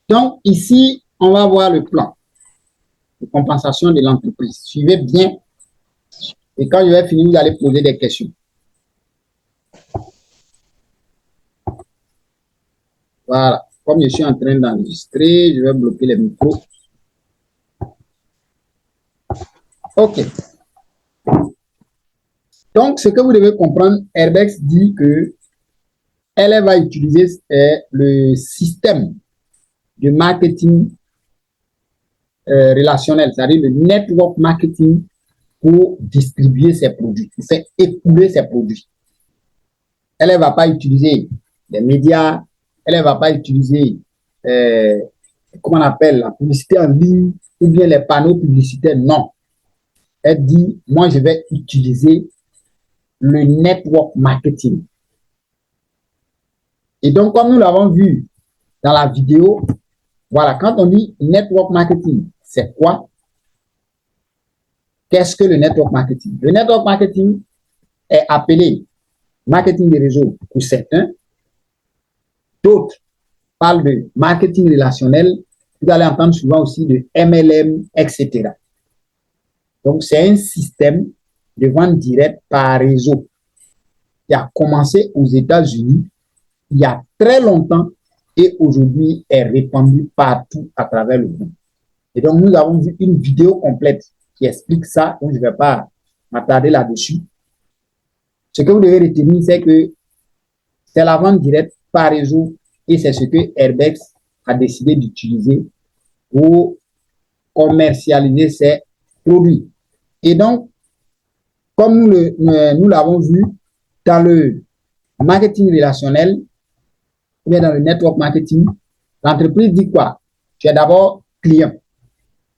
Donc, ici, on va voir le plan de compensation de l'entreprise. Suivez bien. Et quand je vais finir, vous allez poser des questions. Voilà. Comme je suis en train d'enregistrer, je vais bloquer les micros. OK. Donc, ce que vous devez comprendre, Airbex dit que elle va utiliser le système de marketing relationnel, c'est-à-dire le network marketing pour distribuer ses produits, pour faire écouler ses produits. Elle ne va pas utiliser les médias, elle ne va pas utiliser, comment on appelle, la publicité en ligne ou bien les panneaux publicitaires, non. Elle dit, moi, je vais utiliser le network marketing. Et donc, comme nous l'avons vu dans la vidéo, voilà, quand on dit network marketing, c'est quoi? Qu'est-ce que le network marketing? Le network marketing est appelé marketing des réseaux pour certains. D'autres parlent de marketing relationnel. Vous allez entendre souvent aussi de MLM, etc. Donc, c'est un système de vente directe par réseau qui a commencé aux États-Unis il y a très longtemps et aujourd'hui est répandu partout à travers le monde. Et donc, nous avons vu une vidéo complète qui explique ça, donc je ne vais pas m'attarder là-dessus. Ce que vous devez retenir, c'est que c'est la vente directe par réseau et c'est ce que Airbex a décidé d'utiliser pour commercialiser ses produits. Et donc, comme nous l'avons vu dans le marketing relationnel, ou bien dans le network marketing, l'entreprise dit quoi? Tu es d'abord client.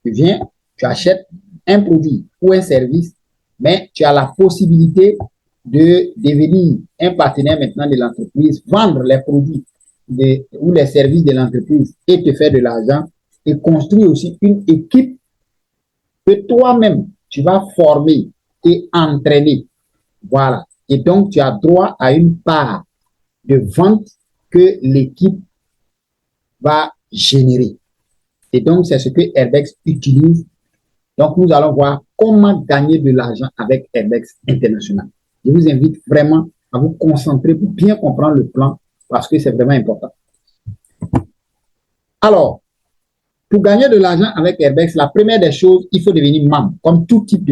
Tu viens, tu achètes un produit ou un service, mais tu as la possibilité de devenir un partenaire maintenant de l'entreprise, vendre les produits ou les services de l'entreprise et te faire de l'argent et construire aussi une équipe que toi-même, tu vas former et entraîner. Voilà. Et donc, tu as droit à une part de vente que l'équipe va générer. Et donc, c'est ce que Airbex utilise. Donc, nous allons voir comment gagner de l'argent avec Airbex International. Je vous invite vraiment à vous concentrer pour bien comprendre le plan parce que c'est vraiment important. Alors, pour gagner de l'argent avec Airbex, la première des choses, il faut devenir membre, comme tout type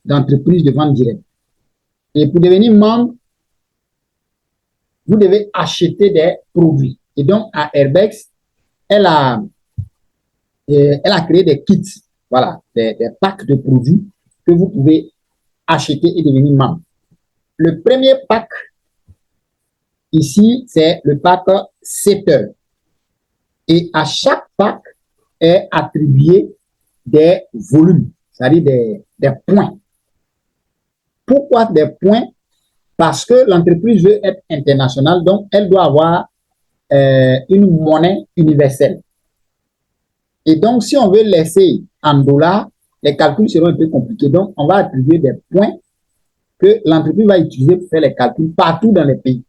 d'entreprise de vente directe. Et pour devenir membre, vous devez acheter des produits. Et donc, à Airbex, elle a créé des kits, voilà, des packs de produits que vous pouvez acheter et devenir membre. Le premier pack, ici, c'est le pack 7 heures. Et à chaque pack est attribué des volumes, c'est-à-dire des points. Pourquoi des points? Parce que l'entreprise veut être internationale, donc elle doit avoir une monnaie universelle. Et donc, si on veut laisser en dollars, les calculs seront un peu compliqués. Donc, on va attribuer des points que l'entreprise va utiliser pour faire les calculs partout dans les pays.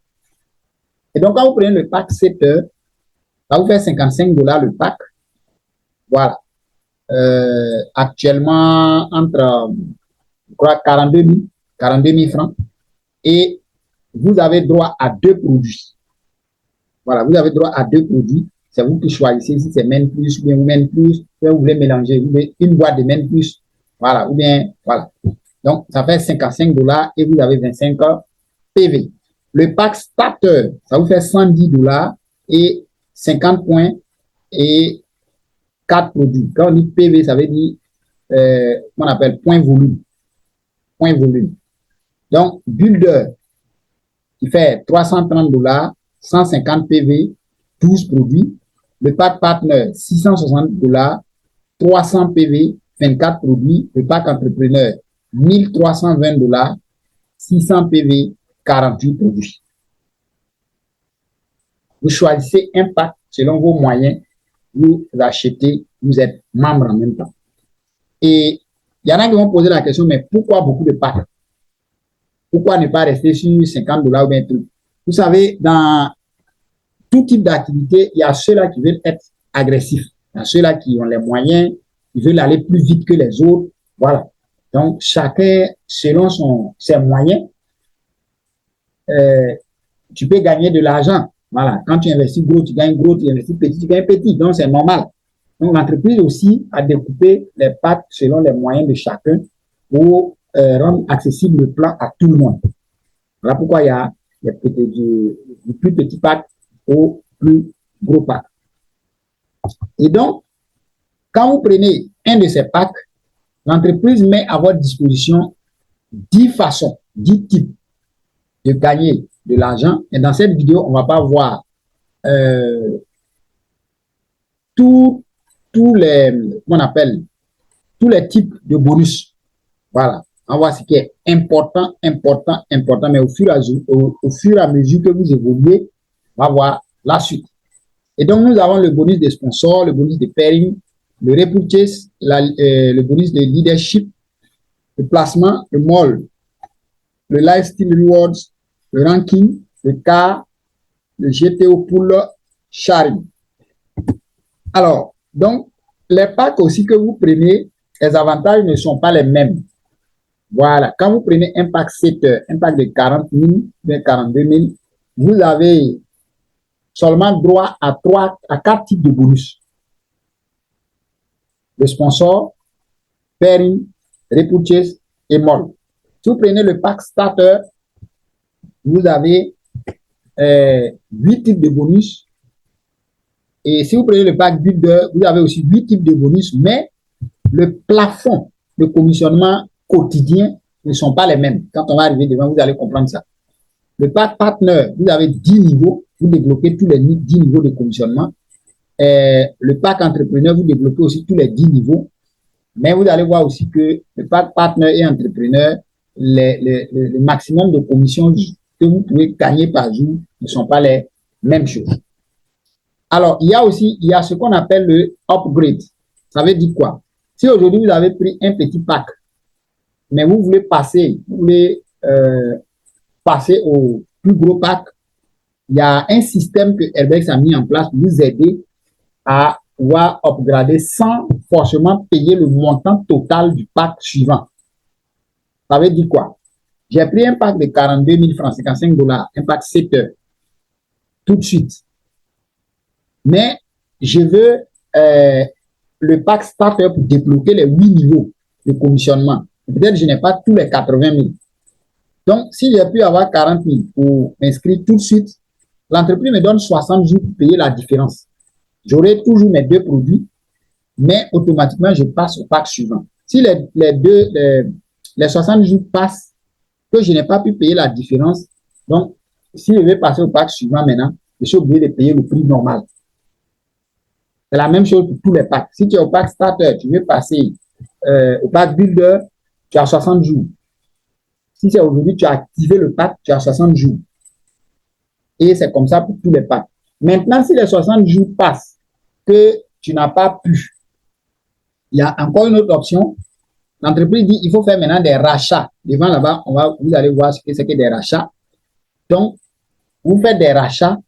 Et donc, quand vous prenez le pack 7 heures, ça vous fait $55 le pack. Voilà. Actuellement, entre, je crois, 42 000 francs. Et vous avez droit à 2 produits. Voilà, vous avez droit à 2 produits. C'est vous qui choisissez si c'est Men Plus ou bien Men Plus, ou bien vous voulez mélanger, vous voulez une boîte de Men Plus, voilà, ou bien, voilà. Donc, ça fait $55 et vous avez 25 PV. Le pack starter, ça vous fait $110 et 50 points et 4 produits. Quand on dit PV, ça veut dire, on appelle point volume. Point volume. Donc, Builder, qui fait $330, 150 PV, 12 produits. Le pack Partner, $660, 300 PV, 24 produits. Le pack Entrepreneur, $1,320, 600 PV, 48 produits. Vous choisissez un pack selon vos moyens. Vous achetez, vous êtes membre en même temps. Et il y en a qui vont poser la question, mais pourquoi beaucoup de packs? Pourquoi ne pas rester sur $50 ou bien tout? Vous savez, dans tout type d'activité, il y a ceux-là qui veulent être agressifs. Ceux-là qui ont les moyens, ils veulent aller plus vite que les autres. Voilà. Donc, chacun, selon ses moyens, tu peux gagner de l'argent. Voilà. Quand tu investis gros, tu gagnes gros. Tu investis petit, tu gagnes petit. Donc, c'est normal. Donc, l'entreprise aussi a découpé les packs selon les moyens de chacun pour rendre accessible le plan à tout le monde. Voilà pourquoi il y a du plus petit pack au plus gros pack. Et donc, quand vous prenez un de ces packs, l'entreprise met à votre disposition 10 façons, 10 types de gagner de l'argent. Et dans cette vidéo, on ne va pas voir tous les, qu'on appelle, tous les types de bonus. Voilà. On va voir ce qui est important, mais au fur et à mesure que vous évoluez, on va voir la suite. Et donc, nous avons le bonus des sponsors, le bonus de pairing, le repurchase, le bonus de leadership, le placement, le mall, le lifestyle rewards, le ranking, le car, le GTO pool sharing. Alors, donc, les packs aussi que vous prenez, les avantages ne sont pas les mêmes. Voilà, quand vous prenez un pack 7 heures, un pack de 40 000, de 42 000, vous avez seulement droit à 4 types de bonus. Le sponsor, pairing, repurchase et mall. Si vous prenez le pack starter, vous avez 8 types de bonus. Et si vous prenez le pack builder, vous avez aussi 8 types de bonus, mais le plafond de commissionnement quotidien ne sont pas les mêmes. Quand on va arriver devant, vous allez comprendre ça. Le pack partner, vous avez 10 niveaux, vous débloquez tous les 10 niveaux de commissionnement. Le pack entrepreneur, vous débloquez aussi tous les 10 niveaux. Mais vous allez voir aussi que le pack partner et entrepreneur, le maximum de commissions que vous pouvez gagner par jour ne sont pas les mêmes choses. Alors, il y a ce qu'on appelle le upgrade. Ça veut dire quoi? Si aujourd'hui vous avez pris un petit pack, mais vous voulez passer au plus gros pack, il y a un système que Herbex a mis en place pour vous aider à pouvoir upgrader sans forcément payer le montant total du pack suivant. Ça veut dire quoi? J'ai pris un pack de 42 000 francs, 55 $, un pack 7 heures, tout de suite. Mais je veux le pack starter pour débloquer les 8 niveaux de commissionnement. Peut-être que je n'ai pas tous les 80 000. Donc, si j'ai pu avoir 40 000 pour m'inscrire tout de suite, l'entreprise me donne 60 jours pour payer la différence. J'aurai toujours mes 2 produits, mais automatiquement, je passe au pack suivant. Si les 60 jours passent, que je n'ai pas pu payer la différence, donc, si je vais passer au pack suivant maintenant, je suis obligé de payer le prix normal. C'est la même chose pour tous les packs. Si tu es au pack starter, tu veux passer au pack builder, tu as 60 jours. Si c'est aujourd'hui, tu as activé le pack, tu as 60 jours. Et c'est comme ça pour tous les packs. Maintenant, si les 60 jours passent, que tu n'as pas pu, il y a encore une autre option. L'entreprise dit il faut faire maintenant des rachats. Devant là-bas, vous allez voir ce que c'est que des rachats. Donc, vous faites des rachats.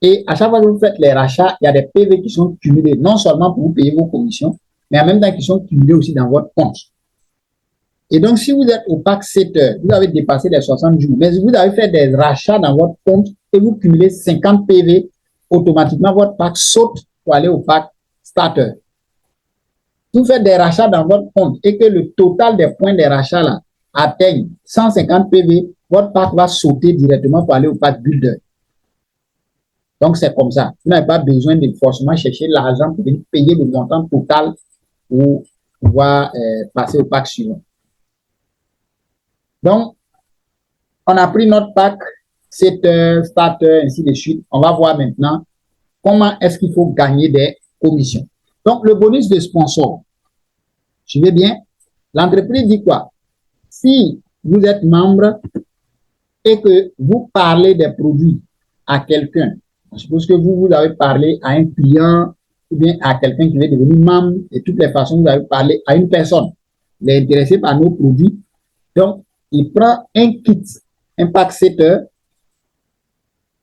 Et à chaque fois que vous faites les rachats, il y a des PV qui sont cumulés, non seulement pour vous payer vos commissions, mais en même temps qui sont cumulés aussi dans votre compte. Et donc, si vous êtes au pack 7 heures, vous avez dépassé les 60 jours, mais vous avez fait des rachats dans votre compte et vous cumulez 50 PV, automatiquement, votre pack saute pour aller au pack starter. Si vous faites des rachats dans votre compte et que le total des points des rachats là atteigne 150 PV, votre pack va sauter directement pour aller au pack builder. Donc, c'est comme ça. Vous n'avez pas besoin de forcément chercher l'argent pour payer le montant total pour pouvoir passer au pack suivant. Donc, on a pris notre pack, 7 heures, starter, ainsi de suite. On va voir maintenant comment est-ce qu'il faut gagner des commissions. Donc, le bonus de sponsor. Suivez bien. L'entreprise dit quoi? Si vous êtes membre et que vous parlez des produits à quelqu'un, je suppose que vous avez parlé à un client ou bien à quelqu'un qui veut devenir membre, de toutes les façons, vous avez parlé à une personne. Il est intéressé par nos produits. Donc, il prend un kit, un pack 7 heures.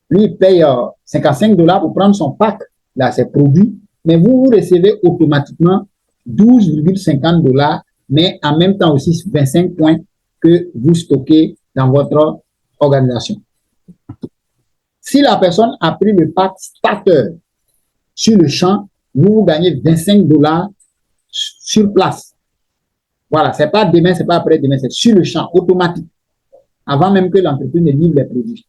Lui, il paye 55 $ pour prendre son pack. là, c'est produit, mais vous recevez automatiquement 12,50 $, mais en même temps aussi 25 points que vous stockez dans votre organisation. Si la personne a pris le pack starter sur le champ, vous gagnez 25 $ sur place. Voilà, c'est pas demain, c'est pas après-demain, c'est sur le champ, automatique, avant même que l'entreprise ne livre les produits.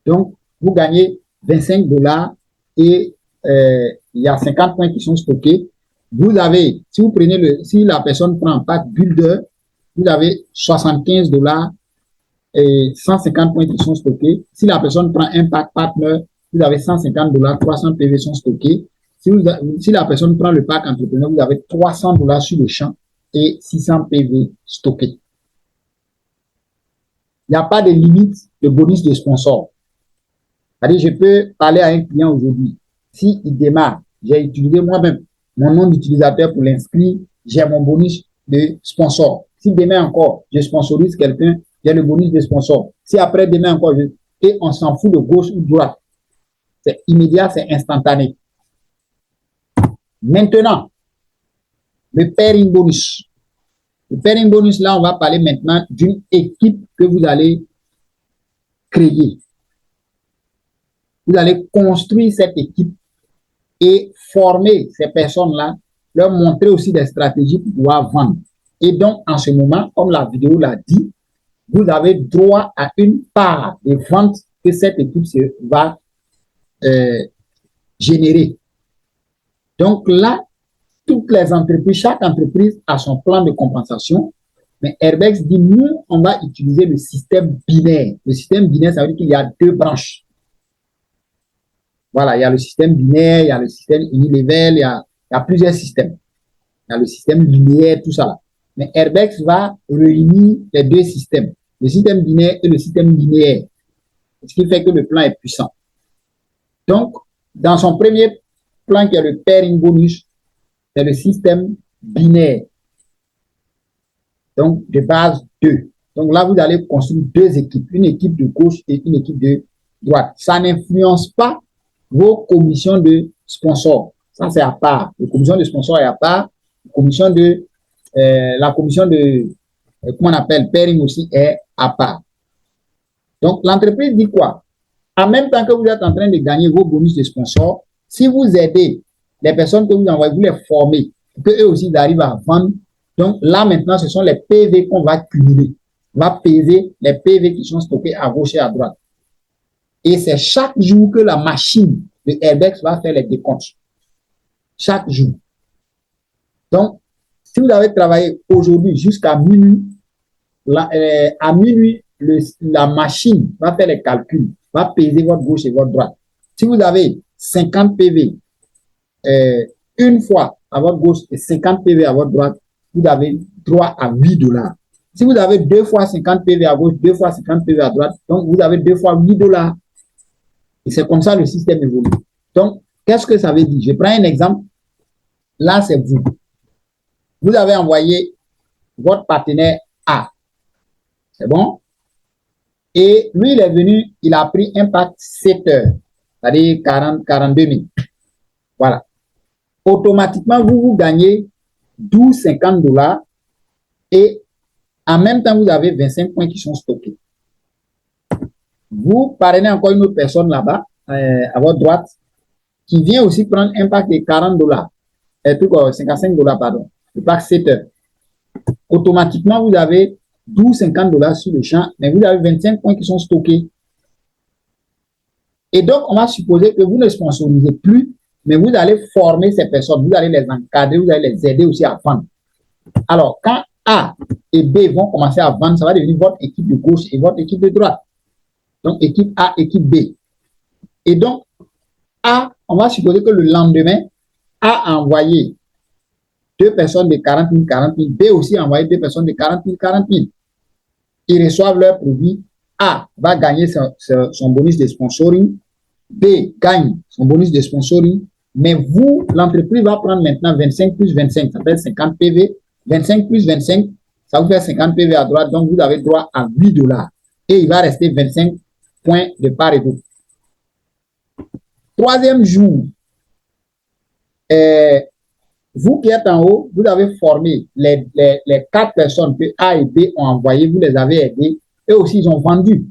Donc, vous gagnez 25 $ et il y a 50 points qui sont stockés. Vous avez, si vous prenez si la personne prend un pack builder, vous avez 75 $ et 150 points qui sont stockés. Si la personne prend un pack partner, vous avez 150 $, 300 PV sont stockés. Si la personne prend le pack entrepreneur, vous avez 300 $ sur le champ et 600 PV stockés. Il n'y a pas de limite de bonus de sponsor. C'est-à-dire, je peux parler à un client aujourd'hui. S'il démarre, j'ai utilisé moi-même mon nom d'utilisateur pour l'inscrire, j'ai mon bonus de sponsor. Si demain encore, je sponsorise quelqu'un, j'ai le bonus de sponsor. Si après demain encore, et on s'en fout de gauche ou de droite. C'est immédiat, c'est instantané. Maintenant, le pairing bonus. Le pairing bonus, là, on va parler maintenant d'une équipe que vous allez créer. Vous allez construire cette équipe et former ces personnes-là, leur montrer aussi des stratégies pour pouvoir vendre. Et donc, en ce moment, comme la vidéo l'a dit, vous avez droit à une part des ventes que cette équipe va générer. Donc là, toutes les entreprises, chaque entreprise a son plan de compensation, mais Airbex dit, nous, on va utiliser le système binaire. Le système binaire, ça veut dire qu'il y a deux branches. Voilà, il y a le système binaire, il y a le système unilevel, il y a plusieurs systèmes. Il y a le système linéaire, tout ça là. Mais Airbex va réunir les deux systèmes, le système binaire et le système linéaire. Ce qui fait que le plan est puissant. Donc, dans son premier plan qui est le pairing bonus, c'est le système binaire. Donc, de base 2. Donc là, vous allez construire deux équipes, une équipe de gauche et une équipe de droite. Ça n'influence pas vos commissions de sponsor. Ça, c'est à part. La commission de sponsor est à part. La commission de, comment on appelle, pairing aussi est à part. Donc, l'entreprise dit quoi? En même temps que vous êtes en train de gagner vos bonus de sponsor, si vous aidez les personnes que vous envoyez, vous les formez, pour qu'eux aussi arrivent à vendre. Donc, là, maintenant, ce sont les PV qu'on va cumuler. On va peser les PV qui sont stockés à gauche et à droite. Et c'est chaque jour que la machine de Airbex va faire les décomptes. Chaque jour. Donc, si vous avez travaillé aujourd'hui jusqu'à minuit, à minuit, la machine va faire les calculs, va peser votre gauche et votre droite. Si vous avez 50 PV une fois à votre gauche et 50 PV à votre droite, vous avez droit à 8 $. Si vous avez 2 fois 50 PV à gauche, 2 fois 50 PV à droite, donc vous avez 2 fois 8 $. Et c'est comme ça le système évolue. Donc, qu'est-ce que ça veut dire? Je prends un exemple. Là, c'est vous. Vous avez envoyé votre partenaire A. C'est bon? Et lui, il est venu, il a pris un pack 7 heures, c'est-à-dire 42 000. Voilà. Automatiquement, vous gagnez 12,50 $ et en même temps, vous avez 25 points qui sont stockés. Vous parrainez encore une autre personne là-bas, à votre droite, qui vient aussi prendre un pack de 40 $, 55 $, pardon, le pack 7 heures. Automatiquement, vous avez 12,50 $ sur le champ, mais vous avez 25 points qui sont stockés. Et donc, on va supposer que vous ne sponsorisez plus, mais vous allez former ces personnes, vous allez les encadrer, vous allez les aider aussi à vendre. Alors, quand A et B vont commencer à vendre, ça va devenir votre équipe de gauche et votre équipe de droite. Donc, équipe A, équipe B. Et donc, A, on va supposer que le lendemain, A a envoyé 2 personnes de 40 000, 40 000. B aussi a envoyé 2 personnes de 40 000, 40 000. Ils reçoivent leur produit. A va gagner son bonus de sponsoring. B gagne son bonus de sponsoring. Mais vous, l'entreprise va prendre maintenant 25 plus 25, ça fait 50 PV. 25 plus 25, ça vous fait 50 PV à droite. Donc, vous avez droit à 8 $. Et il va rester 25 points de part et d'autre. troisième jour, vous qui êtes en haut, vous avez formé les 4 personnes que A et B ont envoyées, vous les avez aidés, eux aussi ils ont vendu.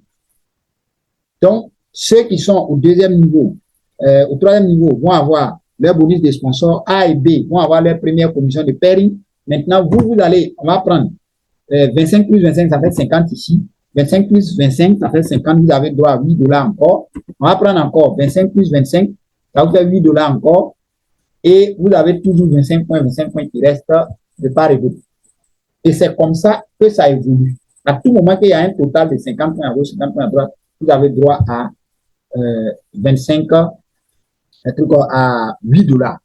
Donc, ceux qui sont au deuxième niveau, au troisième niveau, vont avoir leur bonus de sponsor. A et B vont avoir leur première commission de pairing. Maintenant, vous allez, on va prendre 25 plus 25, ça fait 50 ici. 25 plus 25, ça fait 50. Vous avez droit à $8 encore. On va prendre encore 25 plus 25, ça vous fait $8 encore. Et vous avez toujours 25 points qui restent de part et d'autre. Et c'est comme ça que ça évolue. À tout moment qu'il y a un total de 50 points à gauche, 50 points à droite, vous avez droit à 25, à $8.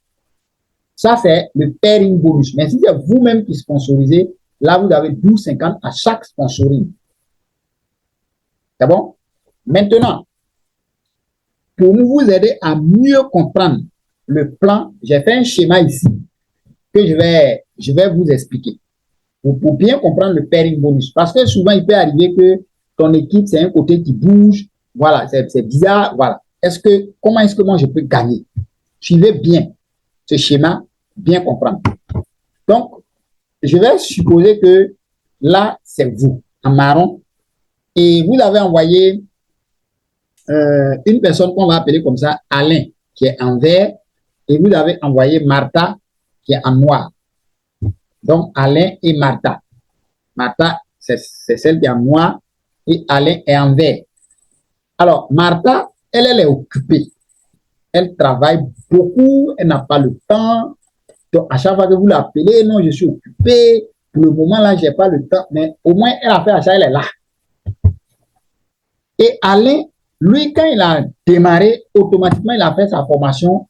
Ça, c'est le pairing bonus. Mais si c'est vous-même qui sponsorisez, là, vous avez 12,50 à chaque sponsoring. C'est bon? Maintenant, pour vous aider à mieux comprendre le plan, j'ai fait un schéma ici que je vais vous expliquer. Pour bien comprendre le pairing bonus. Parce que souvent, il peut arriver que ton équipe, c'est un côté qui bouge. Voilà, c'est bizarre. Voilà. Comment est-ce que moi, je peux gagner? Suivez bien ce schéma, bien comprendre. Donc, je vais supposer que là, c'est vous, en marron, et vous avez envoyé une personne qu'on va appeler comme ça, Alain, qui est en vert, et vous avez envoyé Martha, qui est en noir. Donc, Alain et Martha. Martha, c'est celle qui est en noir, et Alain est en vert. Alors, Martha, elle est occupée. Elle travaille beaucoup, elle n'a pas le temps. Donc, à chaque fois que vous l'appelez, non, je suis occupé. Pour le moment, là, je n'ai pas le temps. Mais au moins, elle a fait achat, elle est là. Et Alain, lui, quand il a démarré, automatiquement, il a fait sa formation.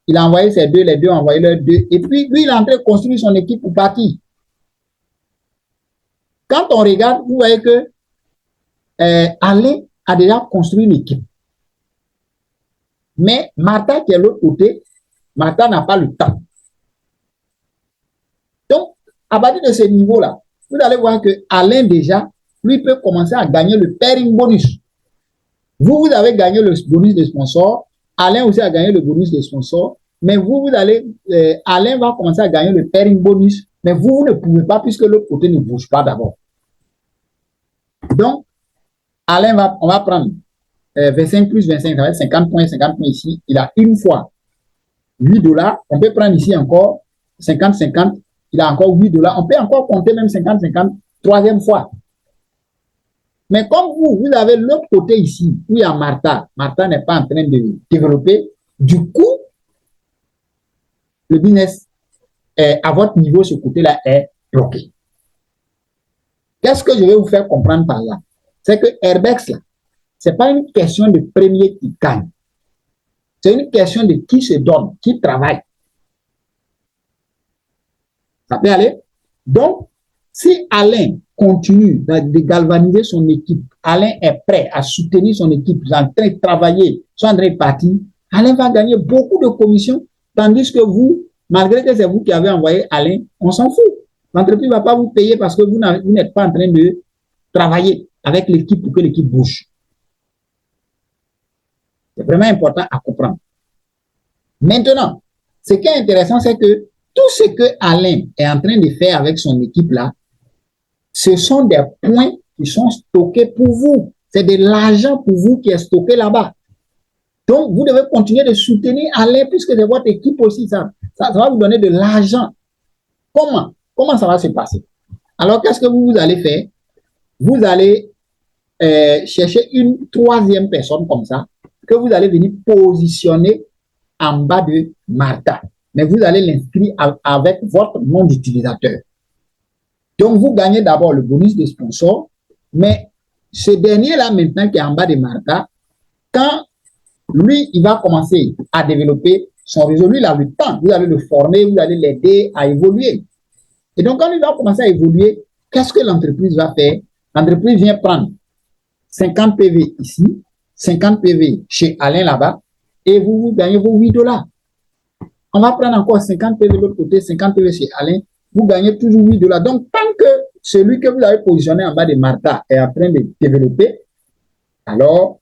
Il a envoyé ses deux, les deux ont envoyé leurs deux. Et puis, lui, il est en train de construire son équipe pour partir. Quand on regarde, vous voyez que Alain a déjà construit une équipe. Mais Martha, qui est de l'autre côté, Martha n'a pas le temps. Donc, à partir de ce niveau-là, vous allez voir que Alain, déjà, lui peut commencer à gagner le pairing bonus. Vous avez gagné le bonus de sponsor. Alain aussi a gagné le bonus de sponsor. Mais Alain va commencer à gagner le pairing bonus. Mais vous ne pouvez pas puisque l'autre côté ne bouge pas d'abord. Donc, Alain on va prendre 25 plus 25, ça va être 50 points ici. Il a une fois $8. On peut prendre ici encore 50. Il a encore $8. On peut encore compter même 50, troisième fois. Mais comme vous avez l'autre côté ici, où il y a Martha. Martha n'est pas en train de développer. Du coup, le business à votre niveau, ce côté-là est bloqué. Qu'est-ce que je vais vous faire comprendre par là? C'est que Airbex, là, ce n'est pas une question de premier qui gagne. C'est une question de qui se donne, qui travaille. Ça peut aller? Donc, si Alain continue de galvaniser son équipe, Alain est prêt à soutenir son équipe, ils sont en train de travailler, ils sont en train de partir, Alain va gagner beaucoup de commissions, tandis que vous, malgré que c'est vous qui avez envoyé Alain, on s'en fout. L'entreprise ne va pas vous payer parce que vous n'êtes pas en train de travailler avec l'équipe pour que l'équipe bouge. C'est vraiment important à comprendre. Maintenant, ce qui est intéressant, c'est que tout ce que Alain est en train de faire avec son équipe-là, ce sont des points qui sont stockés pour vous. C'est de l'argent pour vous qui est stocké là-bas. Donc, vous devez continuer de soutenir Alain puisque c'est votre équipe aussi. Ça va vous donner de l'argent. Comment ça va se passer? Alors, qu'est-ce que vous allez faire? Vous allez chercher une troisième personne comme ça que vous allez venir positionner en bas de Martha. Mais vous allez l'inscrire avec votre nom d'utilisateur. Donc, vous gagnez d'abord le bonus de sponsor, mais ce dernier-là, maintenant, qui est en bas de Martha, quand lui, il va commencer à développer son réseau, lui, il a le temps, vous allez le former, vous allez l'aider à évoluer. Et donc, quand il va commencer à évoluer, qu'est-ce que l'entreprise va faire? L'entreprise vient prendre 50 PV ici, 50 PV chez Alain là-bas, et vous gagnez vos $8. On va prendre encore 50 PV de l'autre côté, 50 PV chez Alain, vous gagnez toujours $8. Donc, tant que celui que vous avez positionné en bas de Martha est en train de développer, alors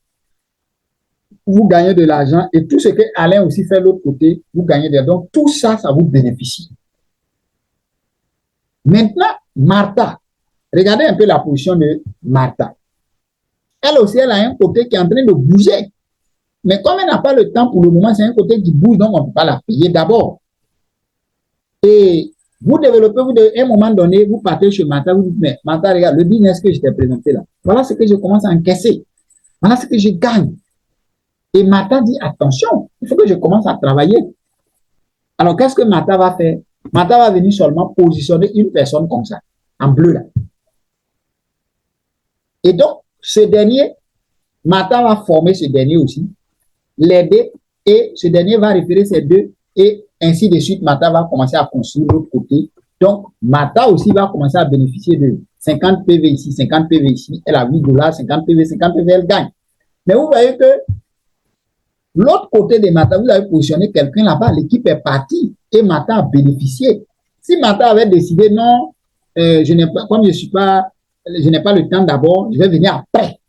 vous gagnez de l'argent et tout ce que Alain aussi fait de l'autre côté, vous gagnez de l'argent. Donc, tout ça, ça vous bénéficie. Maintenant, Martha, regardez un peu la position de Martha. Elle aussi, elle a un côté qui est en train de bouger. Mais comme elle n'a pas le temps pour le moment, c'est un côté qui bouge, donc on ne peut pas la payer d'abord. Et vous développez, à un moment donné, vous partez chez Martha, vous dites, mais Martha, regarde, le business que je t'ai présenté là, voilà ce que je commence à encaisser. Voilà ce que je gagne. Et Martha dit, attention, il faut que je commence à travailler. Alors, qu'est-ce que Martha va faire? Martha va venir seulement positionner une personne comme ça, en bleu là. Et donc, ce dernier, Martha va former ce dernier aussi, l'aider, et ce dernier va référer ces deux, et ainsi de suite, Martha va commencer à construire l'autre côté. Donc, Martha aussi va commencer à bénéficier de 50 PV ici, 50 PV ici, elle a 8 $, 50 PV, elle gagne. Mais vous voyez que l'autre côté de Martha, vous avez positionné quelqu'un là-bas, l'équipe est partie et Martha a bénéficié. Si Martha avait décidé non, je n'ai pas, comme je n'ai pas le temps d'abord, je vais venir après.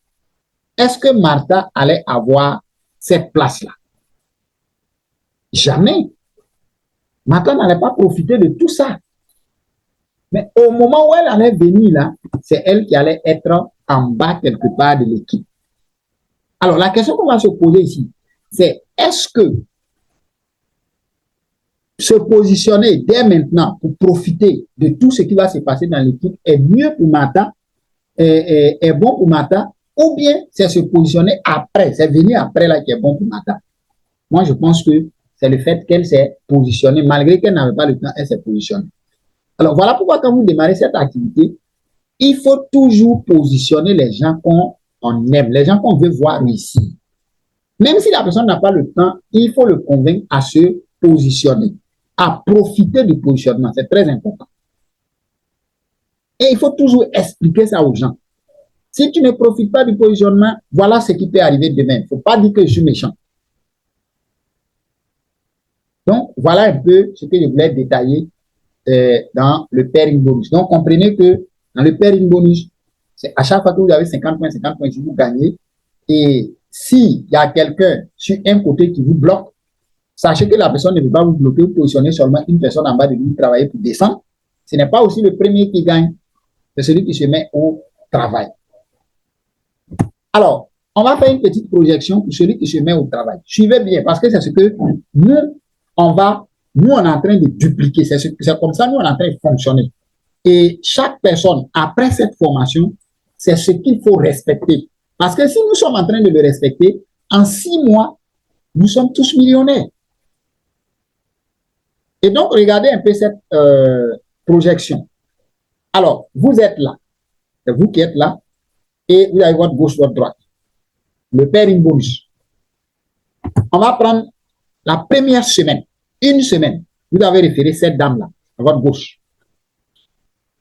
Est-ce que Martha allait avoir cette place-là? Jamais. Martha n'allait pas profiter de tout ça. Mais au moment où elle allait venir là, c'est elle qui allait être en bas quelque part de l'équipe. Alors la question qu'on va se poser ici, c'est est-ce que se positionner dès maintenant pour profiter de tout ce qui va se passer dans l'équipe est mieux pour Martha, est bon pour Martha, ou bien c'est se positionner après, c'est venir après là qui est bon pour Martha. Moi, je pense que c'est le fait qu'elle s'est positionnée, malgré qu'elle n'avait pas le temps, elle s'est positionnée. Alors, voilà pourquoi quand vous démarrez cette activité, il faut toujours positionner les gens qu'on aime, les gens qu'on veut voir réussir. Même si la personne n'a pas le temps, il faut le convaincre à se positionner, à profiter du positionnement. C'est très important. Et il faut toujours expliquer ça aux gens. Si tu ne profites pas du positionnement, voilà ce qui peut arriver demain. Il ne faut pas dire que je suis méchant. Donc, voilà un peu ce que je voulais détailler dans le pairing bonus. Donc, comprenez que dans le pairing bonus, c'est à chaque fois que vous avez 50 points, si vous gagnez. Et s'il y a quelqu'un sur un côté qui vous bloque, sachez que la personne ne peut pas vous bloquer, vous positionnez seulement une personne en bas de lui travailler pour descendre. Ce n'est pas aussi le premier qui gagne, c'est celui qui se met au travail. Alors, on va faire une petite projection pour celui qui se met au travail. Suivez bien, parce que c'est ce que nous, on est en train de dupliquer. C'est comme ça, nous, on est en train de fonctionner. Et chaque personne, après cette formation, c'est ce qu'il faut respecter. Parce que si nous sommes en train de le respecter, en 6 mois, nous sommes tous millionnaires. Et donc, regardez un peu cette projection. Alors, vous êtes là. C'est vous qui êtes là. Et vous avez votre gauche, votre droite. Le pairing bonus. On va prendre la première semaine. Une semaine. Vous avez référé cette dame-là, à votre gauche.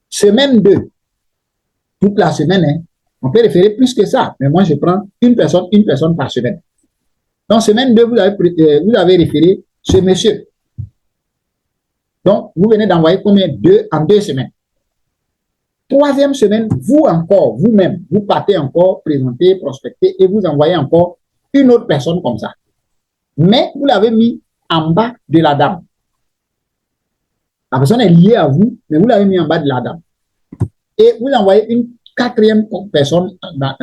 Semaine 2. Toute la semaine, hein. On peut référer plus que ça. Mais moi, je prends une personne par semaine. Donc, semaine 2, vous avez référé ce monsieur. Donc, vous venez d'envoyer combien? 2 en 2 semaines. Troisième semaine, vous encore, vous-même, vous partez encore présenter, prospecter et vous envoyez encore une autre personne comme ça. Mais vous l'avez mis en bas de la dame. La personne est liée à vous, mais vous l'avez mis en bas de la dame. Et vous envoyez une quatrième personne à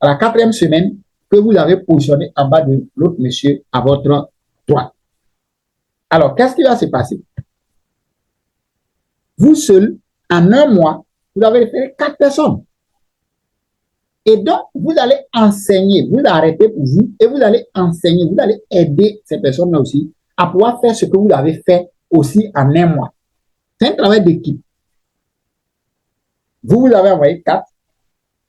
la 4e semaine que vous avez positionné en bas de l'autre monsieur à votre droite. Alors, qu'est-ce qui va se passer? Vous seul, en 1 mois, vous avez référé 4 personnes. Et donc, vous allez enseigner, vous arrêtez pour vous et vous allez enseigner, vous allez aider ces personnes-là aussi à pouvoir faire ce que vous avez fait aussi en 1 mois. C'est un travail d'équipe. Vous avez envoyé 4,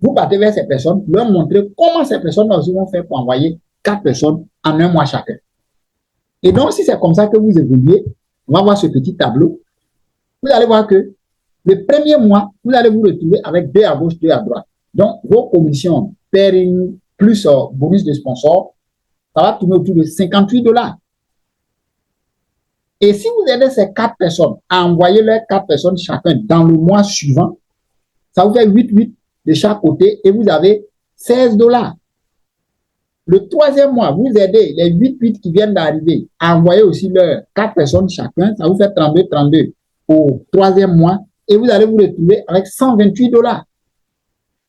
vous partez vers ces personnes, vous leur montrer comment ces personnes-là aussi vont faire pour envoyer 4 personnes en 1 mois chacun. Et donc, si c'est comme ça que vous évoluez, on va voir ce petit tableau. Vous allez voir que le premier mois, vous allez vous retrouver avec 2 à gauche, 2 à droite. Donc, vos commissions, pairing, plus bonus de sponsor, ça va tourner autour de 58 $. Et si vous aidez ces 4 personnes à envoyer leurs 4 personnes chacun dans le mois suivant, ça vous fait 8 de chaque côté et vous avez 16 $. Le troisième mois, vous aidez les 8 qui viennent d'arriver à envoyer aussi leurs 4 personnes chacun. Ça vous fait 32 au troisième mois. Et vous allez vous retrouver avec 128 $.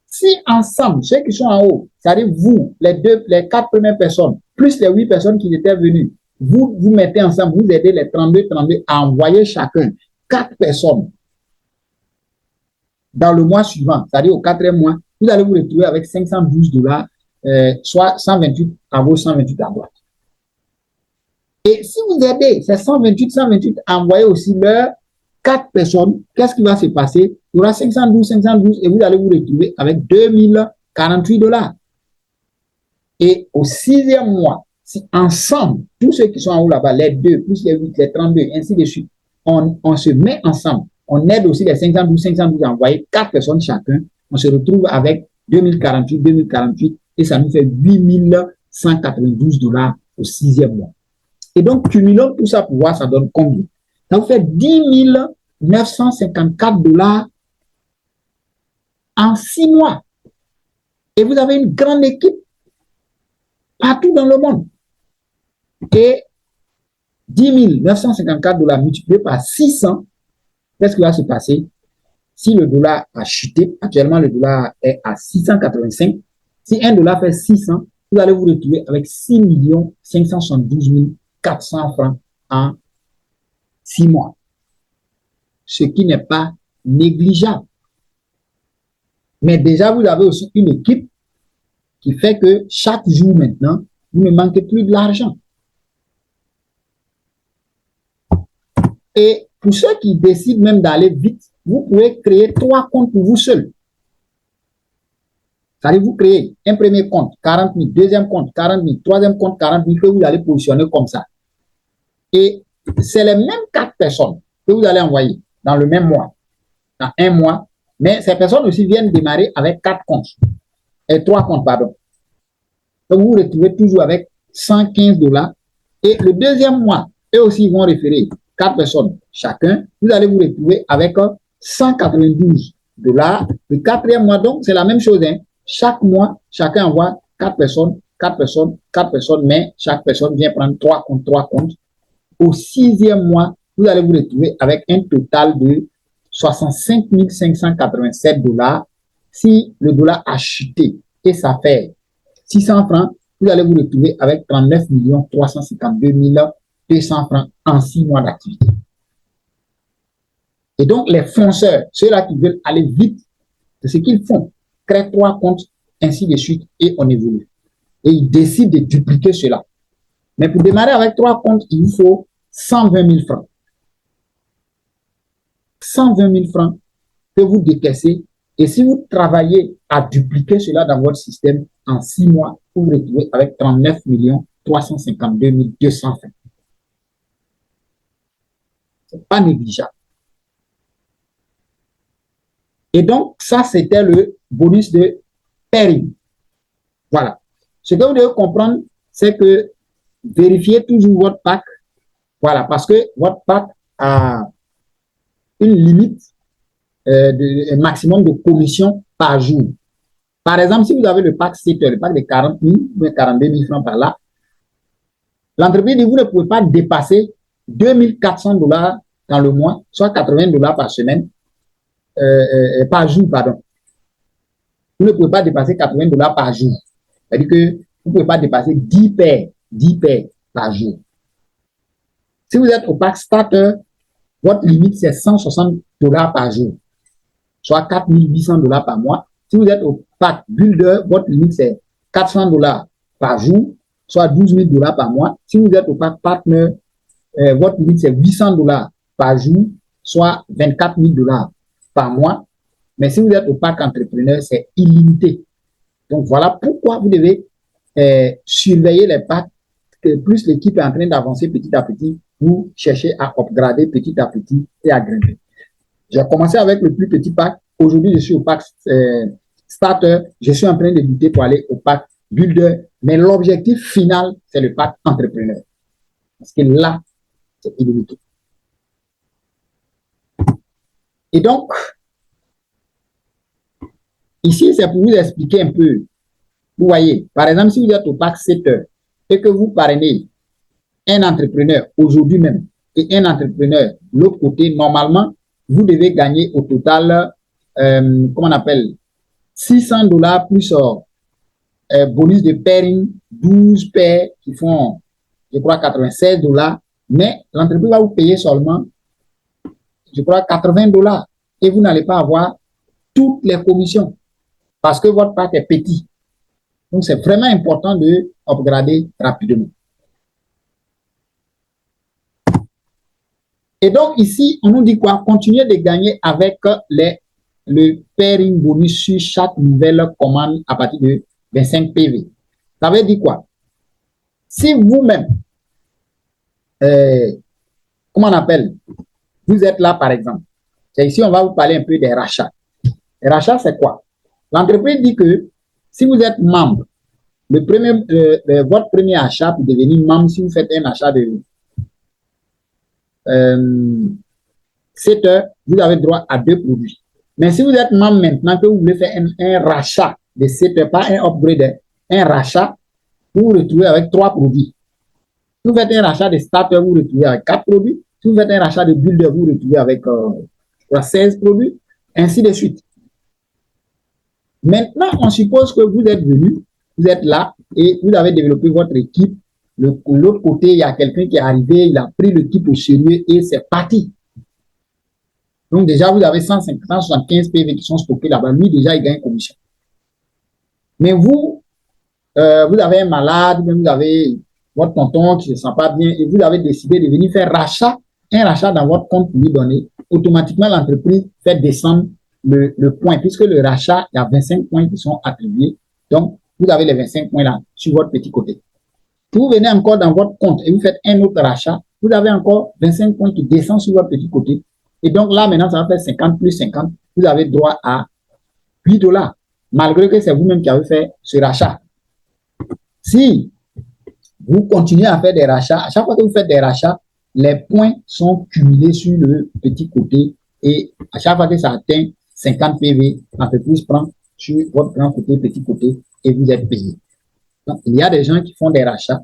Si ensemble, ceux qui sont en haut, c'est-à-dire vous, les 4 premières personnes, plus les 8 personnes qui étaient venues, vous mettez ensemble, vous aidez les 32 à envoyer chacun 4 personnes dans le mois suivant, c'est-à-dire au quatrième mois, vous allez vous retrouver avec 512 $, soit 128 à gauche, 128 à droite. Et si vous aidez ces 128 à envoyer aussi leurs 4 personnes, qu'est-ce qui va se passer? Il y aura 512 et vous allez vous retrouver avec 2048 $. Et au sixième mois, si ensemble, tous ceux qui sont en haut là-bas, les 2, plus les 8, les 32, ainsi de suite, on se met ensemble, on aide aussi les 512 à envoyer 4 personnes chacun, on se retrouve avec 2048, et ça nous fait 8192 $ au sixième mois. Et donc, cumulons tout ça pour voir, ça donne combien? Ça vous fait 10 954 $ en 6 mois. Et vous avez une grande équipe partout dans le monde. Et 10 954 $ multiplié par 600, qu'est-ce qui va se passer? Si le dollar a chuté, actuellement le dollar est à 685, si un dollar fait 600, vous allez vous retrouver avec 6 572 400 francs en 6 mois. Ce qui n'est pas négligeable. Mais déjà, vous avez aussi une équipe qui fait que chaque jour maintenant, vous ne manquez plus de l'argent. Et pour ceux qui décident même d'aller vite, vous pouvez créer 3 comptes pour vous seul. C'est-à-dire, vous créez un premier compte, 40 000, deuxième compte, 40 000, troisième compte, 40 000, que vous allez positionner comme ça. Et c'est les mêmes 4 personnes que vous allez envoyer dans le même mois, dans un mois, mais ces personnes aussi viennent démarrer avec 4 comptes, et 3 comptes, pardon. Donc, vous vous retrouvez toujours avec 115 $. Et le deuxième mois, eux aussi vont référer 4 personnes chacun. Vous allez vous retrouver avec 192 $. Le quatrième mois, donc, c'est la même chose. Hein. Chaque mois, chacun envoie 4 personnes, 4 personnes, 4 personnes, mais chaque personne vient prendre 3 comptes, 3 comptes. Au sixième mois, vous allez vous retrouver avec un total de 65 587 $ si le dollar a chuté. Et ça fait 600 francs, vous allez vous retrouver avec 39 352 200 francs en 6 mois d'activité. Et donc, les fonceurs, ceux-là qui veulent aller vite, c'est ce qu'ils font. Créent 3 comptes, ainsi de suite, et on évolue. Et ils décident de dupliquer cela. Mais pour démarrer avec 3 comptes, il vous faut 120 000 francs. 120 000 francs que vous décaissez. Et si vous travaillez à dupliquer cela dans votre système en 6 mois, vous vous retrouvez avec 39 352 200 francs. Ce n'est pas négligeable. Et donc, ça, c'était le bonus de pairing. Voilà. Ce que vous devez comprendre, c'est que vérifiez toujours votre pack. Voilà, parce que votre pack a une limite de maximum de commission par jour. Par exemple, si vous avez le pack 7 heures, le pack de 40 000 ou 42 000 francs par là, l'entreprise dit vous ne pouvez pas dépasser 2 400 $ dans le mois, soit 80 $ par semaine, par jour, pardon. Vous ne pouvez pas dépasser 80 $ par jour. C'est-à-dire que vous ne pouvez pas dépasser 10 paires par jour. Si vous êtes au pack starter, votre limite c'est 160 $ par jour, soit 4 800 $ par mois. Si vous êtes au pack builder, votre limite c'est 400 $ par jour, soit 12 000 $ par mois. Si vous êtes au pack partner, votre limite c'est 800 $ par jour, soit 24 000 $ par mois. Mais si vous êtes au pack entrepreneur, c'est illimité. Donc voilà pourquoi vous devez surveiller les packs, que plus l'équipe est en train d'avancer petit à petit, vous cherchez à upgrader petit à petit et à grimper. J'ai commencé avec le plus petit pack. Aujourd'hui, je suis au pack starter. Je suis en train de lutter pour aller au pack builder. Mais l'objectif final, c'est le pack entrepreneur. Parce que là, c'est illimité. Et donc, ici, c'est pour vous expliquer un peu Vous voyez, par exemple, si vous êtes au PAC 7 heures et que vous parrainez un entrepreneur aujourd'hui même et un entrepreneur l'autre côté, normalement, vous devez gagner au total, comment on appelle, $600 plus bonus de pairing, 12 paires qui font, je crois, $96. Mais l'entreprise va vous payer seulement, je crois, $80 et vous n'allez pas avoir toutes les commissions parce que votre pack est petit. Donc, c'est vraiment important de upgrader rapidement. Et donc, ici, on nous dit quoi? Continuez de gagner avec le pairing bonus sur chaque nouvelle commande à partir de 25 PV. Ça veut dire quoi? Si vous-même, comment on appelle? Vous êtes là, par exemple. C'est ici, on va vous parler un peu des rachats. Les rachats, c'est quoi? L'entreprise dit que si vous êtes membre, votre premier achat pour devenir membre, si vous faites un achat de 7 heures, vous avez droit à 2 produits. Mais si vous êtes membre maintenant que vous voulez faire un rachat de 7 heures, pas un upgrade, un rachat, vous vous retrouvez avec 3 produits. Si vous faites un rachat de starter, vous vous retrouvez avec 4 produits. Si vous faites un rachat de builder, vous vous retrouvez avec 16 produits, ainsi de suite. Maintenant, on suppose que vous êtes venu, vous êtes là et vous avez développé votre équipe. De l'autre côté, il y a quelqu'un qui est arrivé, il a pris l'équipe au sérieux et c'est parti. Donc déjà, vous avez 175 PV qui sont stockés là-bas. Lui, déjà, il gagne commission. Mais vous, vous avez un malade, vous avez votre tonton qui ne se sent pas bien et vous avez décidé de venir faire un rachat dans votre compte pour lui donner. Automatiquement, l'entreprise fait descendre le point, puisque le rachat, il y a 25 points qui sont attribués. Donc, vous avez les 25 points là sur votre petit côté. Si vous venez encore dans votre compte et vous faites un autre rachat, vous avez encore 25 points qui descendent sur votre petit côté. Et donc là, maintenant, ça va faire 50 plus 50. Vous avez droit à $8, malgré que c'est vous-même qui avez fait ce rachat. Si vous continuez à faire des rachats, à chaque fois que vous faites des rachats, les points sont cumulés sur le petit côté et à chaque fois que ça atteint 50 PV, l'entreprise prend sur votre grand côté, petit côté et vous êtes payé. Donc, il y a des gens qui font des rachats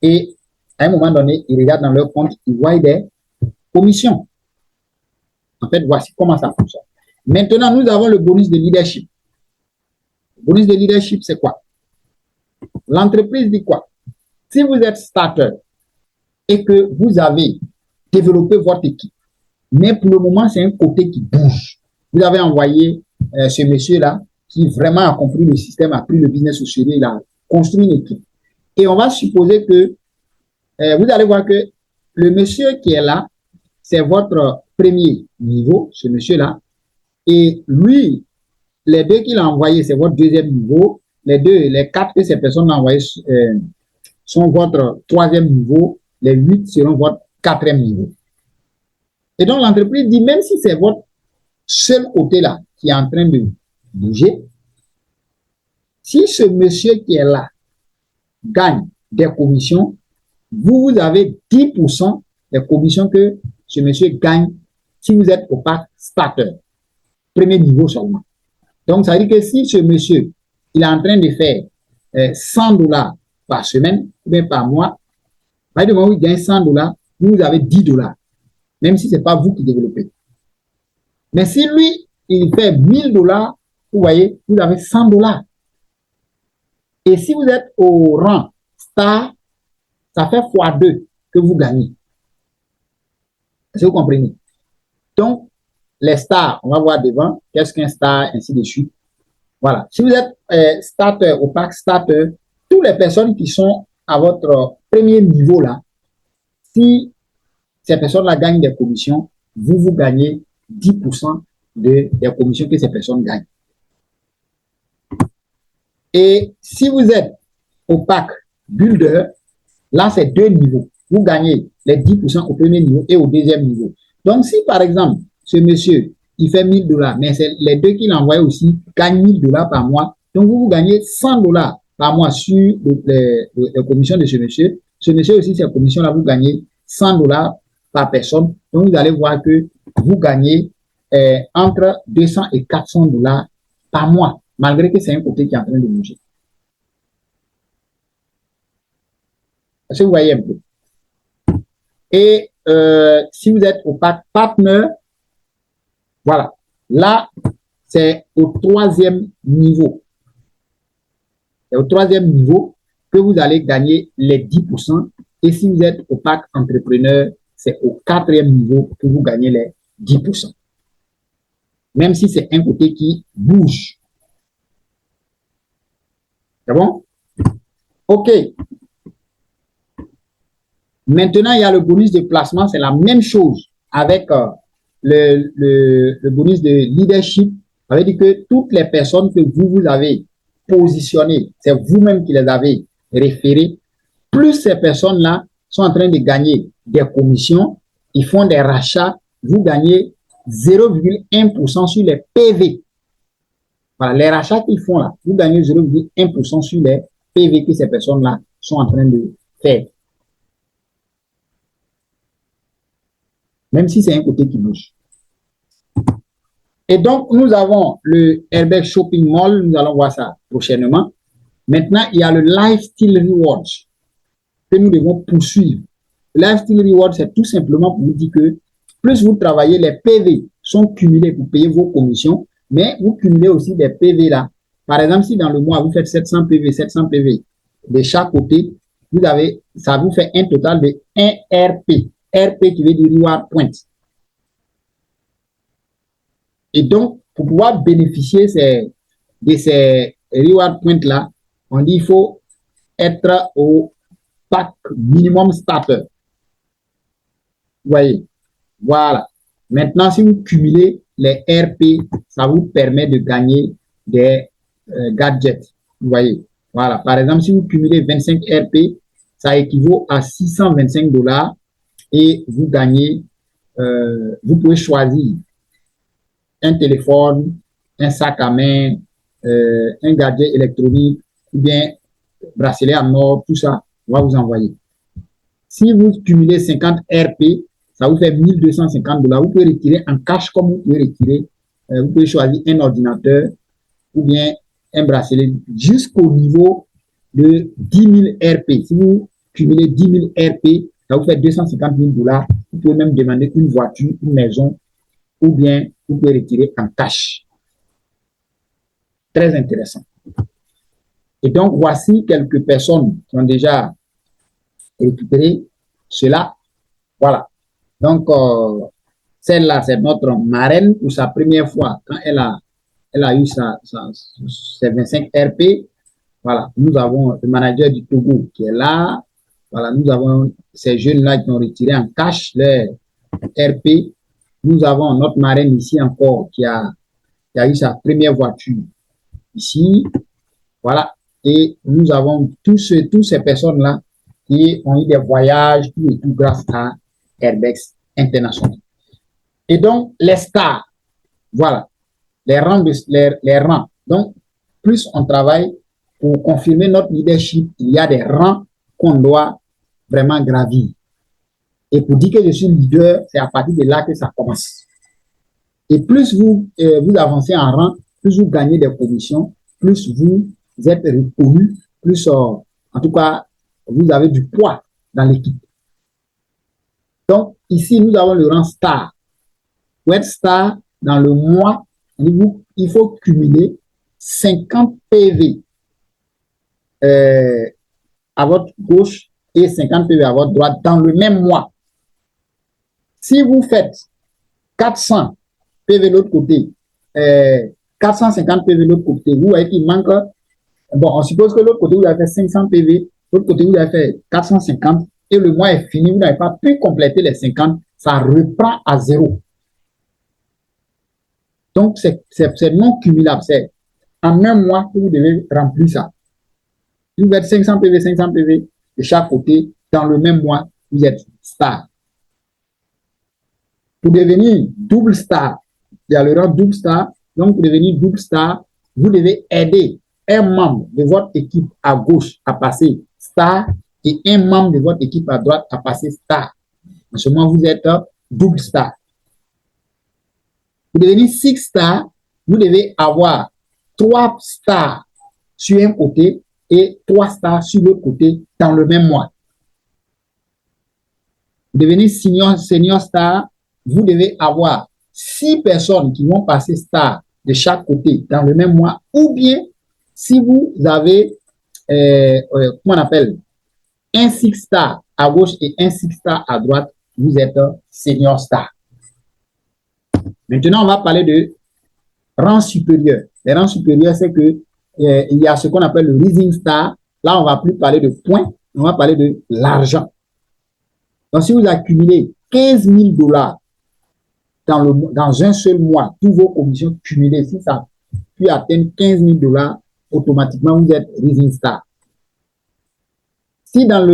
et à un moment donné, ils regardent dans leur compte, ils voient des commissions. En fait, voici comment ça fonctionne. Maintenant, nous avons le bonus de leadership. Le bonus de leadership, c'est quoi? L'entreprise dit quoi? Si vous êtes starter et que vous avez développé votre équipe, mais pour le moment, c'est un côté qui bouge. Vous avez envoyé ce monsieur-là qui vraiment a compris le système, a pris le business au sérieux, il a construit une équipe. Et on va supposer que vous allez voir que le monsieur qui est là, c'est votre premier niveau, ce monsieur-là. Et lui, les 2 qu'il a envoyés, c'est votre deuxième niveau. Les 4 que ces personnes ont envoyés sont votre 3e niveau. Les 8 seront votre 4e niveau. Et donc, l'entreprise dit, même si c'est votre seul côté-là qui est en train de bouger, si ce monsieur qui est là gagne des commissions, vous avez 10% des commissions que ce monsieur gagne si vous êtes au pack starter, premier niveau seulement. Donc, ça veut dire que si ce monsieur, il est en train de faire $100 par semaine ou bien par mois, à du moment où il gagne $100, vous avez $10, même si ce n'est pas vous qui développez. Mais si lui, il fait $1000, vous voyez, vous avez $100. Et si vous êtes au rang star, ça fait x2 que vous gagnez. Est-ce que vous comprenez? Donc, les stars, on va voir devant, qu'est-ce qu'un star, ainsi de suite. Voilà. Si vous êtes starter au pack starter, toutes les personnes qui sont à votre premier niveau là, si ces personnes-là gagnent des commissions, vous gagnez 10% des commissions que ces personnes gagnent. Et si vous êtes au pack builder, là, c'est 2 niveaux. Vous gagnez les 10% au premier niveau et au deuxième niveau. Donc, si par exemple, ce monsieur, il fait $1000, mais c'est les 2 qu'il envoie aussi gagnent $1000 par mois, donc vous gagnez $100 par mois sur les commissions de ce monsieur. Ce monsieur aussi, ces commissions-là, vous gagnez $100 par personne. Donc, vous allez voir que vous gagnez entre $200 et $400 par mois, malgré que c'est un côté qui est en train de bouger. Est-ce que vous voyez un peu? Et si vous êtes au pack partner, voilà. Là, c'est au troisième niveau. C'est au troisième niveau que vous allez gagner les 10%. Et si vous êtes au pack entrepreneur, c'est au quatrième niveau que vous gagnez les 10%. Même si c'est un côté qui bouge. C'est bon? OK. Maintenant, il y a le bonus de placement. C'est la même chose avec le bonus de leadership. Ça veut dire que toutes les personnes que vous avez positionnées, c'est vous-même qui les avez référées, plus ces personnes-là sont en train de gagner des commissions, ils font des rachats, vous gagnez 0,1% sur les PV. Voilà, les rachats qu'ils font là, vous gagnez 0,1% sur les PV que ces personnes-là sont en train de faire. Même si c'est un côté qui bouge. Et donc, nous avons le Herberg Shopping Mall, nous allons voir ça prochainement. Maintenant, il y a le Lifestyle Rewards que nous devons poursuivre. Le Lifestyle Rewards, c'est tout simplement pour vous dire que plus vous travaillez, les PV sont cumulés pour payer vos commissions, mais vous cumulez aussi des PV là. Par exemple, si dans le mois, vous faites 700 PV de chaque côté, ça vous fait un total de 1 RP. RP qui veut dire Reward Point. Et donc, pour pouvoir bénéficier de ces Reward Points là, on dit qu'il faut être au pack minimum starter. Vous voyez? Voilà. Maintenant, si vous cumulez les RP, ça vous permet de gagner des gadgets. Vous voyez? Voilà. Par exemple, si vous cumulez 25 RP, ça équivaut à $625 et vous gagnez, vous pouvez choisir un téléphone, un sac à main, un gadget électronique, ou bien bracelet en or, tout ça, on va vous envoyer. Si vous cumulez 50 RP, ça vous fait $1 250. Vous pouvez retirer en cash comme vous pouvez retirer, vous pouvez choisir un ordinateur ou bien un bracelet jusqu'au niveau de 10 000 RP. Si vous cumulez 10 000 RP, ça vous fait $250 000. Vous pouvez même demander une voiture, une maison, ou bien vous pouvez retirer en cash. Très intéressant. Et donc, voici quelques personnes qui ont déjà récupéré cela. Voilà. Donc, celle-là, c'est notre marraine pour sa première fois quand elle a eu ses 25 RP. Voilà. Nous avons le manager du Togo qui est là. Voilà. Nous avons ces jeunes-là qui ont retiré en cash les RP. Nous avons notre marraine ici encore qui a eu sa première voiture ici. Voilà. Et nous avons toutes ces personnes-là qui ont eu des voyages, tout et tout grâce à Herbex International. Et donc, les stars, voilà, les rangs. Donc, plus on travaille pour confirmer notre leadership, il y a des rangs qu'on doit vraiment gravir. Et pour dire que je suis leader, c'est à partir de là que ça commence. Et plus vous avancez en rang, plus vous gagnez des commissions, plus vous êtes reconnu, plus, en tout cas, vous avez du poids dans l'équipe. Donc, ici, nous avons le rang star. Pour être star, dans le mois, il faut cumuler 50 PV à votre gauche et 50 PV à votre droite dans le même mois. Si vous faites 400 PV de l'autre côté, 450 PV de l'autre côté, vous voyez qu'il manque. Bon, on suppose que l'autre côté, vous avez fait 500 PV, l'autre côté, vous avez fait 450 et le mois est fini, vous n'avez pas pu compléter les 50, ça reprend à zéro. Donc, c'est non cumulable. C'est en un mois que vous devez remplir ça. Si vous êtes 500 PV de chaque côté, dans le même mois, vous êtes star. Pour devenir double star, il y a le rang double star. Donc, pour devenir double star, vous devez aider un membre de votre équipe à gauche à passer star et un membre de votre équipe à droite à passer star. En ce moment, vous êtes double star. Pour devenir six stars, vous devez avoir 3 stars sur un côté et 3 stars sur l'autre côté dans le même mois. Vous devenez senior star, vous devez avoir 6 personnes qui vont passer star de chaque côté dans le même mois, ou bien si vous avez, comment on appelle, un 6 star à gauche et un 6 star à droite, vous êtes senior star. Maintenant, on va parler de rang supérieur. Les rangs supérieurs, c'est que il y a ce qu'on appelle le rising star. Là, on ne va plus parler de points, on va parler de l'argent. Donc, si vous accumulez 15 000 $ dans un seul mois, tous vos commissions cumulées, si ça peut atteindre 15 000 $, automatiquement, vous êtes rising star. Si dans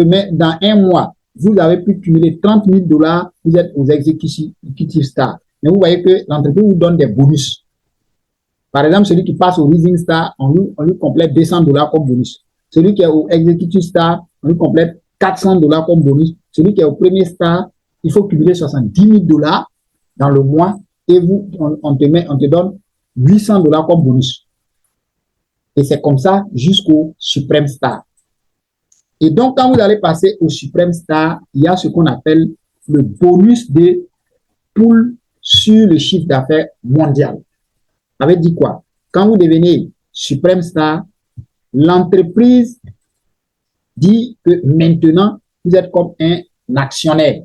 un mois, vous avez pu cumuler 30 000 $, vous êtes aux executive stars. Mais vous voyez que l'entreprise vous donne des bonus. Par exemple, celui qui passe au rising star, on lui complète 200 $ comme bonus. Celui qui est au executive star, on lui complète 400 $ comme bonus. Celui qui est au premier star, il faut cumuler 70 000 $ dans le mois et on te donne 800 $ comme bonus. Et c'est comme ça jusqu'au suprême star. Et donc, quand vous allez passer au suprême star, il y a ce qu'on appelle le bonus de pool sur le chiffre d'affaires mondial. Ça veut dire quoi? Quand vous devenez suprême star, l'entreprise dit que maintenant, vous êtes comme un actionnaire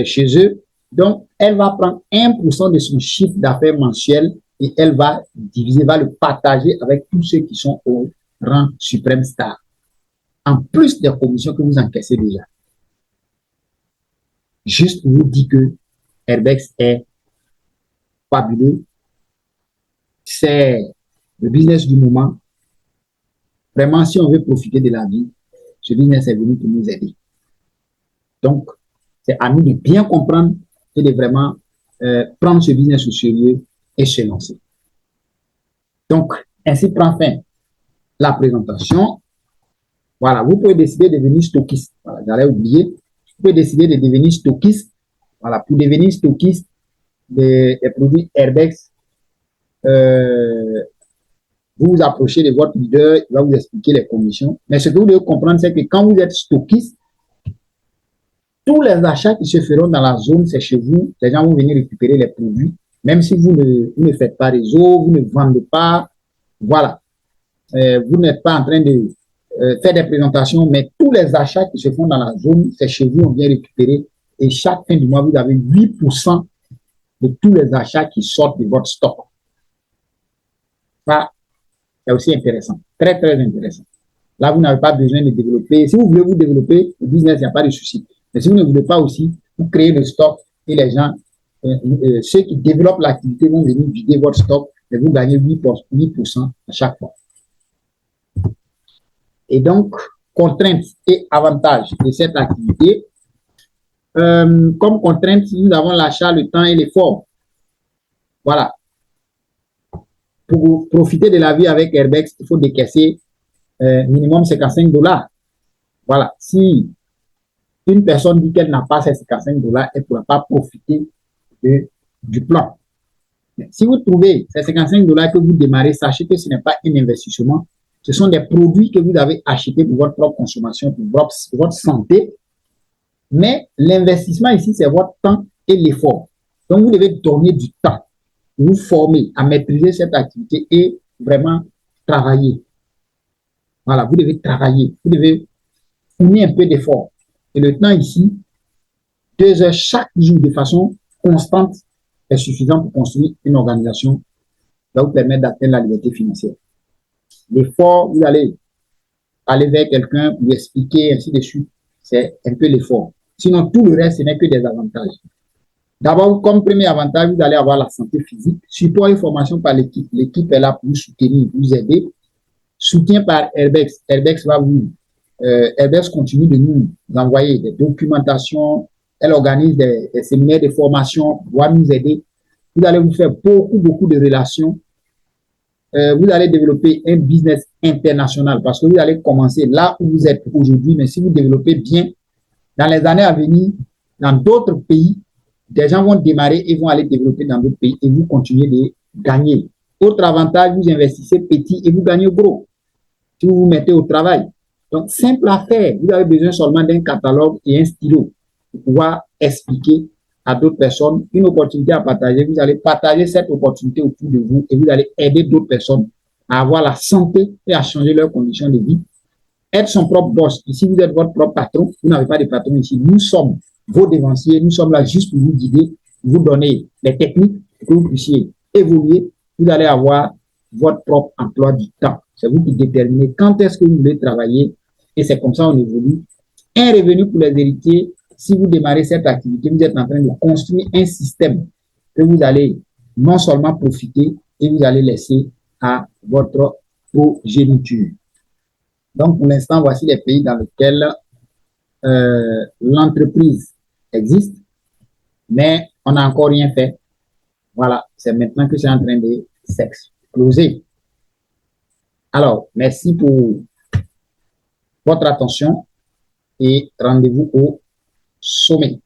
chez eux. Donc, elle va prendre 1% de son chiffre d'affaires mensuel et elle va diviser, va le partager avec tous ceux qui sont au rang suprême star. En plus des commissions que vous encaissez déjà. Juste vous dire que Airbex est fabuleux. C'est le business du moment. Vraiment, si on veut profiter de la vie, ce business est venu pour nous aider. Donc, c'est à nous de bien comprendre et de vraiment prendre ce business au sérieux et se lancer. Donc, ainsi prend fin la présentation. Voilà, vous pouvez décider de devenir stockiste. Voilà, j'allais oublier. Vous pouvez décider de devenir stockiste. Voilà, pour devenir stockiste des produits Airbex, vous vous approchez de votre leader, il va vous expliquer les commissions. Mais ce que vous devez comprendre, c'est que quand vous êtes stockiste, tous les achats qui se feront dans la zone, c'est chez vous. Les gens vont venir récupérer les produits. Même si vous ne faites pas réseau, vous ne vendez pas. Voilà. Vous n'êtes pas en train de faire des présentations, mais tous les achats qui se font dans la zone, c'est chez vous, on vient récupérer. Et chaque fin du mois, vous avez 8% de tous les achats qui sortent de votre stock. Ça, c'est aussi intéressant. Très, très intéressant. Là, vous n'avez pas besoin de développer. Si vous voulez vous développer, le business, il n'y a pas de souci. Mais si vous ne voulez pas aussi, vous créez le stock et les gens, ceux qui développent l'activité vont venir vider votre stock et vous gagnez 8% à chaque fois. Et donc, contraintes et avantages de cette activité. Comme contrainte, nous avons l'achat, le temps et l'effort. Voilà. Pour profiter de la vie avec Airbex, il faut décaisser minimum 55 $. Voilà. Si une personne dit qu'elle n'a pas ces 55 $, elle ne pourra pas profiter du plan. Mais si vous trouvez ces 55 $ que vous démarrez, sachez que ce n'est pas un investissement. Ce sont des produits que vous avez achetés pour votre propre consommation, pour votre santé. Mais l'investissement ici, c'est votre temps et l'effort. Donc, vous devez donner du temps pour vous former à maîtriser cette activité et vraiment travailler. Voilà, vous devez travailler. Vous devez fournir un peu d'effort. Et le temps ici, 2 heures chaque jour de façon constante est suffisant pour construire une organisation qui va vous permettre d'atteindre la liberté financière. L'effort, vous allez aller vers quelqu'un, lui expliquer, ainsi de suite. C'est un peu l'effort. Sinon, tout le reste, ce n'est que des avantages. D'abord, comme premier avantage, vous allez avoir la santé physique. Support et formation par l'équipe. L'équipe est là pour vous soutenir, vous aider. Soutien par Airbex. Airbex va vous... Airbex continue de nous envoyer des documentations. Elle organise des séminaires de formation, va nous aider. Vous allez vous faire beaucoup de relations. Vous allez développer un business international parce que vous allez commencer là où vous êtes aujourd'hui, mais si vous développez bien, dans les années à venir, dans d'autres pays, des gens vont démarrer et vont aller développer dans d'autres pays et vous continuez de gagner. Autre avantage, vous investissez petit et vous gagnez gros si vous vous mettez au travail. Donc, simple à faire. Vous avez besoin seulement d'un catalogue et un stylo. pour pouvoir expliquer à d'autres personnes une opportunité à partager. Vous allez partager cette opportunité autour de vous et vous allez aider d'autres personnes à avoir la santé et à changer leurs conditions de vie. Être son propre boss. Ici, vous êtes votre propre patron. Vous n'avez pas de patron ici. Nous sommes vos dévanciers. Nous sommes là juste pour vous guider, vous donner les techniques pour que vous puissiez évoluer. Vous allez avoir votre propre emploi du temps. C'est vous qui déterminez quand est-ce que vous voulez travailler et c'est comme ça on évolue. Un revenu pour les héritiers. Si vous démarrez cette activité, vous êtes en train de construire un système que vous allez non seulement profiter et vous allez laisser à votre progéniture. Donc, pour l'instant, voici les pays dans lesquels l'entreprise existe, mais on n'a encore rien fait. Voilà, c'est maintenant que c'est en train de s'exploser. Alors, merci pour votre attention et rendez-vous au sommet.